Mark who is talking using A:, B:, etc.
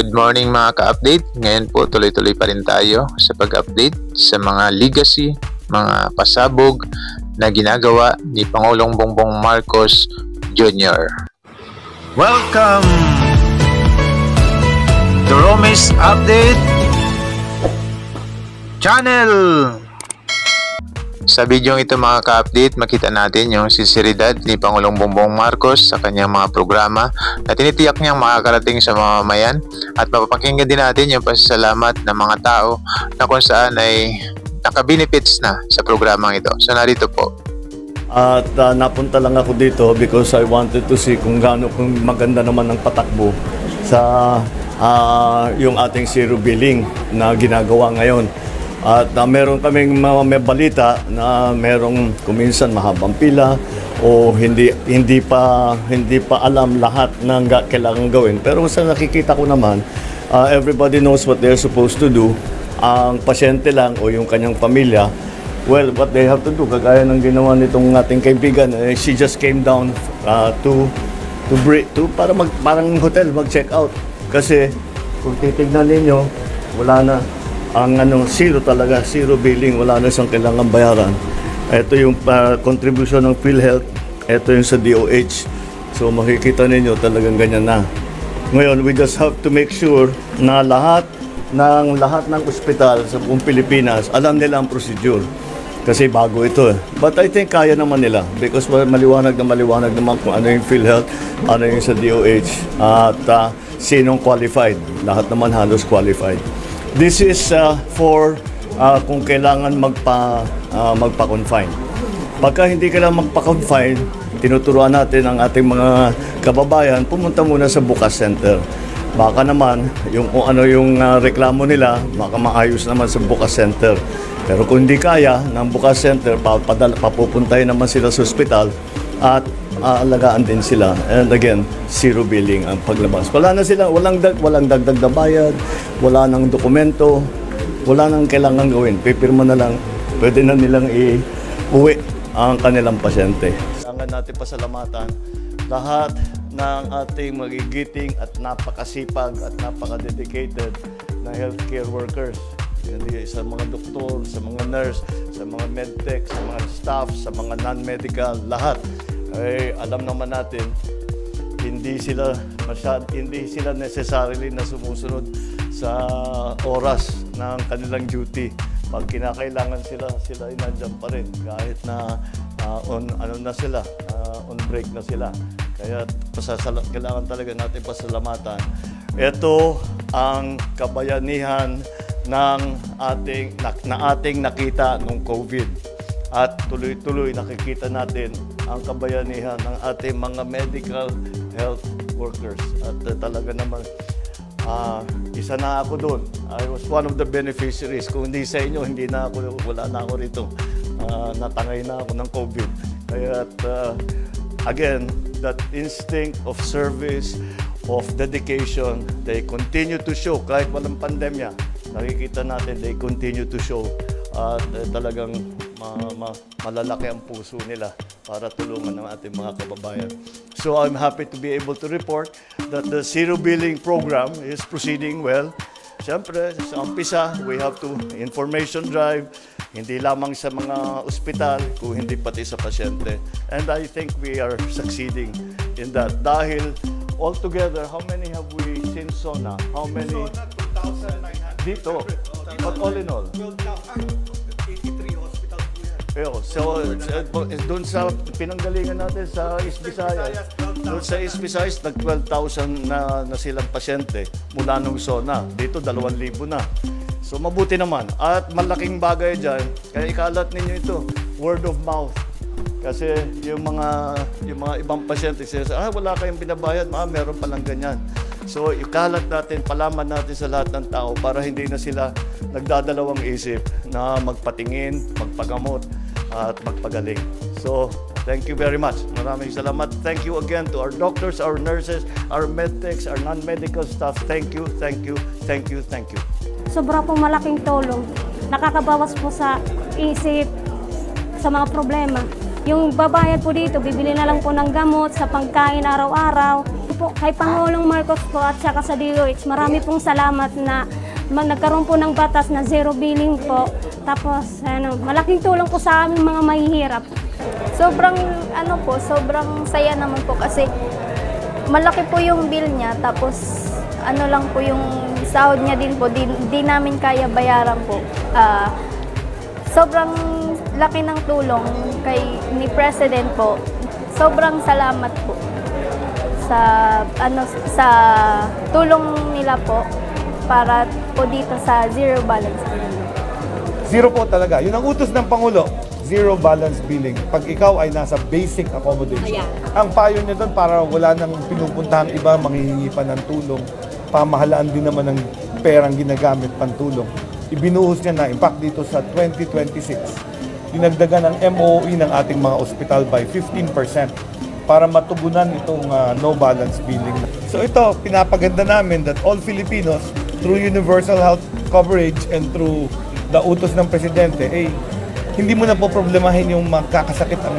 A: Good morning mga ka-update. Ngayon po tuloy-tuloy pa rin tayo sa pag-update sa mga legacy, mga pasabog na ginagawa ni Pangulong Bongbong Marcos Jr. Welcome to Romis Update Channel! Sa video ito mga ka-update, makita natin yung sinseridad ni Pangulong Bongbong Marcos sa kanyang mga programa na tinitiyak niyang makakarating sa mamamayan, at mapapakinggan din natin yung pasasalamat ng mga tao na kung saan ay naka-benefits na sa programang ito. So narito po.
B: At napunta lang ako dito because I wanted to see kung maganda naman ang patakbo sa yung ating zero billing na ginagawa ngayon. At meron kaming may balita na merong kuminsan mahabang pila o hindi pa alam lahat ng kailangan gawin. Pero sa nakikita ko naman, everybody knows what they're supposed to do. Ang pasyente lang o yung kanyang pamilya, well, what they have to do, kagaya ng ginawa nitong ating kaibigan, she just came down para parang hotel mag-check out. Kasi kung titignan ninyo, wala na. Ang zero talaga, zero billing, wala na siyang kailangan bayaran. Ito yung contribution ng PhilHealth, ito yung sa DOH. So makikita ninyo talagang ganyan na. Ngayon, we just have to make sure na lahat ng ospital sa buong Pilipinas, alam nila ang procedure. Kasi bago ito. But I think kaya naman nila because maliwanag naman kung ano yung PhilHealth, ano yung sa DOH, at sinong qualified. Lahat naman halos qualified. This is for kung kailangan magpa-confine. Pagka hindi kailangan magpa-confine, tinuturuan natin ang ating mga kababayan, pumunta muna sa Bukas Center. Baka naman, kung ano yung reklamo nila, baka maayos naman sa Bukas Center. Pero kung hindi kaya ng Bukas Center, papupuntahin naman sila sa ospital at aalagaan din sila. And again, zero billing ang paglabas. Walang dagdag na bayad, wala nang dokumento, wala nang kailangan gawin. Pipirma na lang, pwede na nilang i-uwi ang kanilang pasyente. Kailangan natin pasalamatan lahat ng ating magigiting at napakasipag at napaka-dedicated na healthcare workers. Sa mga doktor, sa mga nurse, sa mga medtech, sa mga staff, sa mga non-medical, lahat. Alam naman natin, hindi sila necessarily na sumusunod sa oras ng kanilang duty. Pag kinakailangan sila ay nandyan pa rin kahit na on break na sila. Kaya kailangan talaga natin pasalamatan. Ito ang kabayanihan na ating nakita nung COVID. At tuloy-tuloy nakikita natin ang kabayanihan ng ating mga medical health workers. At talaga naman, isa na ako doon. I was one of the beneficiaries. Kung hindi sa inyo, wala na ako rito. Natangay na ako ng COVID. Kaya again, that instinct of service, of dedication, they continue to show kahit walang pandemya. Nakikita natin, they continue to show. Talagang malalaki ang puso nila para tulungan ng ating mga kababayan. So I'm happy to be able to report that the zero billing program is proceeding well. Siyempre, sa umpisa, we have to information drive, hindi lamang sa mga ospital, kung hindi pati sa pasyente. And I think we are succeeding in that. Dahil altogether, how many have we seen SONA? How many?
C: SONA, 2,900.
B: Dito. But all in all?
C: 83 hospitals po yan.
B: So, doon sa pinanggalingan natin sa East Visayas, doon sa East Visayas, nag-12,000 na silang pasyente mula nung SONA. Dito, 2,000 na. So, mabuti naman. At malaking bagay dyan, kaya ikalat ninyo ito, word of mouth. Kasi yung mga ibang pasyente, wala kayong binabayad, meron palang ganyan. So, ikalat natin, palaman natin sa lahat ng tao para hindi na sila nagdadalawang isip na magpatingin, magpagamot, at magpagaling. So, thank you very much. Maraming salamat. Thank you again to our doctors, our nurses, our medtechs, our non-medical staff. Thank you, thank you, thank you, thank you.
D: Sobra po malaking tulong. Nakakabawas po sa isip, sa mga problema. Yung babayad po dito, bibili na lang po ng gamot sa pagkain araw-araw. po kay Pangulong Marcos po at saka sa DOH. Marami pong salamat na nagkaroon po ng batas na zero billing po. Tapos malaking tulong po sa aming mga mahihirap.
E: Sobrang sobrang saya naman po kasi malaki po yung bill niya, tapos lang po yung sahod niya din po, di namin kaya bayaran po. Sobrang laki ng tulong ni President po. Sobrang salamat po sa tulong nila po para po dito sa zero balance.
C: Zero po talaga. Yun ang utos ng Pangulo. Zero balance billing. Pag ikaw ay nasa basic accommodation. Ang payo niya doon para wala nang pinupuntahang iba, manghihingi pa ng tulong. Pamahalaan din naman ng perang ginagamit pantulong. Ibinuhos niya na, in fact, dito sa 2026, dinagdagan ng MOE ng ating mga ospital by 15% para matugunan itong no balance billing. So ito, pinapaganda namin that all Filipinos, through universal health coverage and through the utos ng Presidente, hindi mo na po problemahin yung magkakasakit ang